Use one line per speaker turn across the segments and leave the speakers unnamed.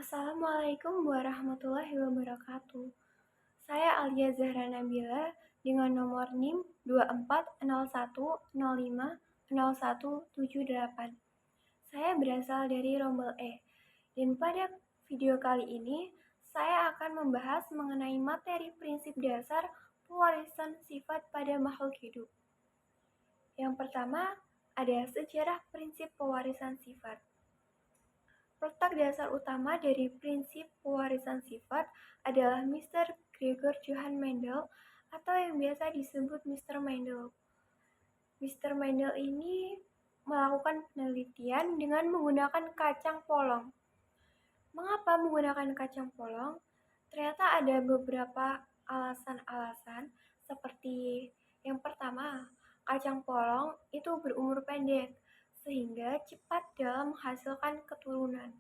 Assalamualaikum warahmatullahi wabarakatuh. Saya Alia Zahra Nabila dengan nomor NIM 2401050178. Saya berasal dari Rombel E. Dan pada video kali ini, saya akan membahas mengenai materi prinsip dasar pewarisan sifat pada makhluk hidup. Yang pertama, ada sejarah prinsip pewarisan sifat. Letak dasar utama dari prinsip pewarisan sifat adalah Mr. Gregor Johann Mendel atau yang biasa disebut Mr. Mendel. Mr. Mendel ini melakukan penelitian dengan menggunakan kacang polong. Mengapa menggunakan kacang polong? Ternyata ada beberapa alasan-alasan seperti yang pertama, kacang polong itu berumur pendek sehingga cepat dalam menghasilkan keturunan.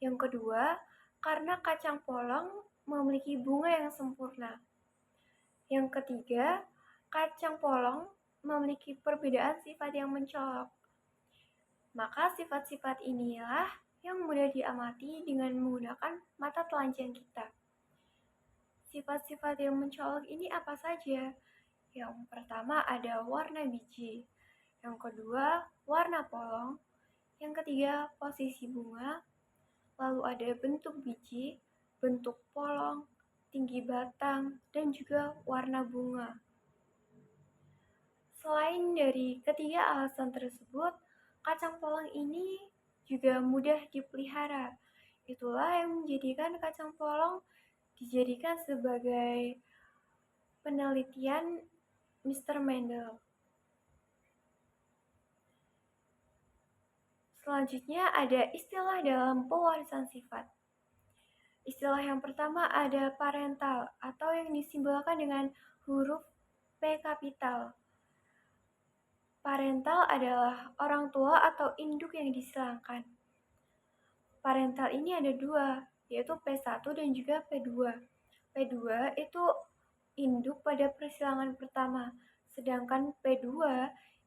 Yang kedua, karena kacang polong memiliki bunga yang sempurna. Yang ketiga, kacang polong memiliki perbedaan sifat yang mencolok. Maka sifat-sifat inilah yang mudah diamati dengan menggunakan mata telanjang kita. Sifat-sifat yang mencolok ini apa saja? Yang pertama ada warna biji, yang kedua warna polong, yang ketiga posisi bunga, lalu ada bentuk biji, bentuk polong, tinggi batang, dan juga warna bunga. Selain dari ketiga alasan tersebut, kacang polong ini juga mudah dipelihara. Itulah yang menjadikan kacang polong dijadikan sebagai penelitian Mr. Mendel. Selanjutnya ada istilah dalam pewarisan sifat. Istilah yang pertama ada parental atau yang disimbolkan dengan huruf P kapital. Parental adalah orang tua atau induk yang disilangkan. Parental ini ada dua, yaitu P1 dan juga P2. P2 itu induk pada persilangan pertama, sedangkan P2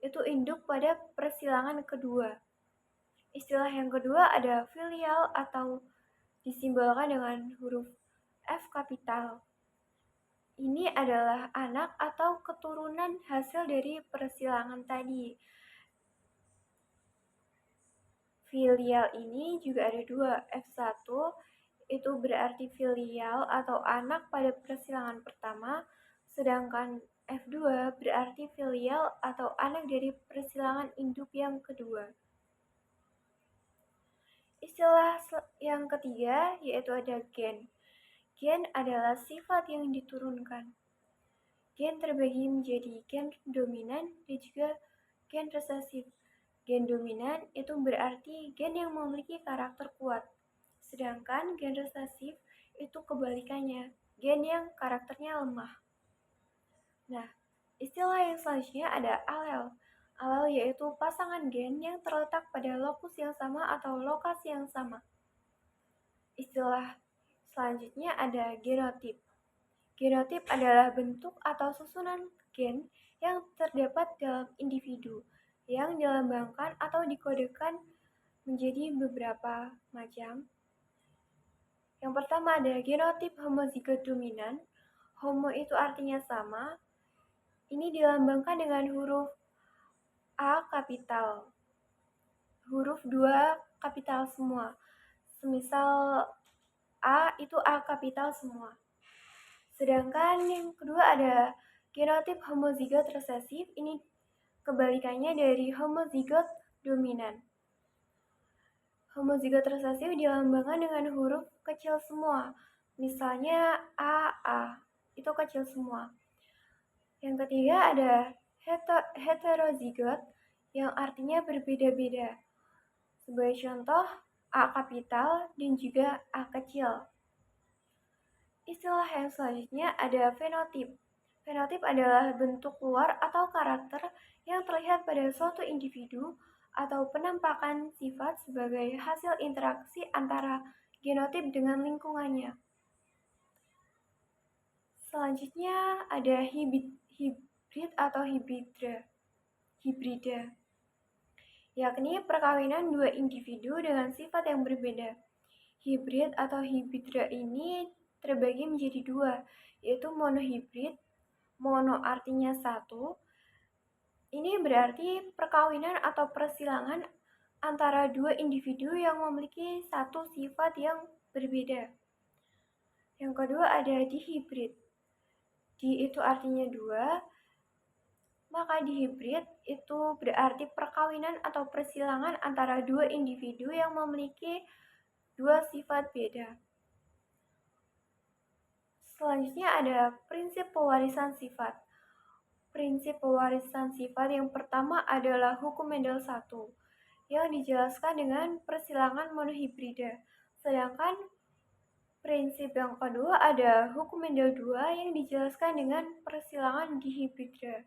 itu induk pada persilangan kedua. Istilah yang kedua ada filial atau disimbolkan dengan huruf F kapital. Ini adalah anak atau keturunan hasil dari persilangan tadi. Filial ini juga ada dua, F1 itu berarti filial atau anak pada persilangan pertama, sedangkan F2 berarti filial atau anak dari persilangan induk yang kedua. Istilah yang ketiga yaitu ada gen. Gen adalah sifat yang diturunkan. Gen terbagi menjadi gen dominan dan juga gen resesif. Gen dominan itu berarti gen yang memiliki karakter kuat. Sedangkan gen resesif itu kebalikannya, gen yang karakternya lemah. Nah, istilah yang selanjutnya ada alel. Alel yaitu pasangan gen yang terletak pada lokus yang sama atau lokasi yang sama. Istilah selanjutnya ada genotip. Genotip adalah bentuk atau susunan gen yang terdapat dalam individu yang dilambangkan atau dikodekan menjadi beberapa macam. Yang pertama ada genotip homozigot dominan. Homo itu artinya sama. Ini dilambangkan dengan huruf A kapital. Huruf 2 kapital semua. Semisal A itu A kapital semua. Sedangkan yang kedua ada genotip homozigot resesif, ini kebalikannya dari homozigot dominan. Homozigot resesif dilambangkan dengan huruf kecil semua, misalnya AA, itu kecil semua. Yang ketiga ada heterozigot yang artinya berbeda-beda. Sebagai contoh, A kapital dan juga A kecil. Istilah yang selanjutnya ada fenotip. Fenotip adalah bentuk luar atau karakter yang terlihat pada suatu individu atau penampakan sifat sebagai hasil interaksi antara genotip dengan lingkungannya. Selanjutnya ada hibrid atau hibrida, yakni perkawinan dua individu dengan sifat yang berbeda. Hibrid atau hibridra ini terbagi menjadi dua, yaitu monohibrid. Mono artinya satu, ini berarti perkawinan atau persilangan antara dua individu yang memiliki satu sifat yang berbeda. Yang kedua ada dihibrid. Di itu artinya dua, maka dihibrid itu berarti perkawinan atau persilangan antara dua individu yang memiliki dua sifat beda. Selanjutnya ada prinsip pewarisan sifat. Prinsip pewarisan sifat yang pertama adalah hukum Mendel 1 yang dijelaskan dengan persilangan monohibrida. Sedangkan prinsip yang kedua ada hukum Mendel 2 yang dijelaskan dengan persilangan dihibrida.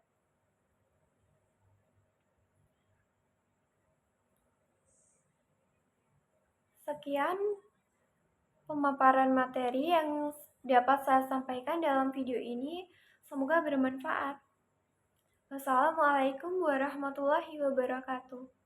Sekian pemaparan materi yang dapat saya sampaikan dalam video ini. Semoga bermanfaat. Wassalamualaikum warahmatullahi wabarakatuh.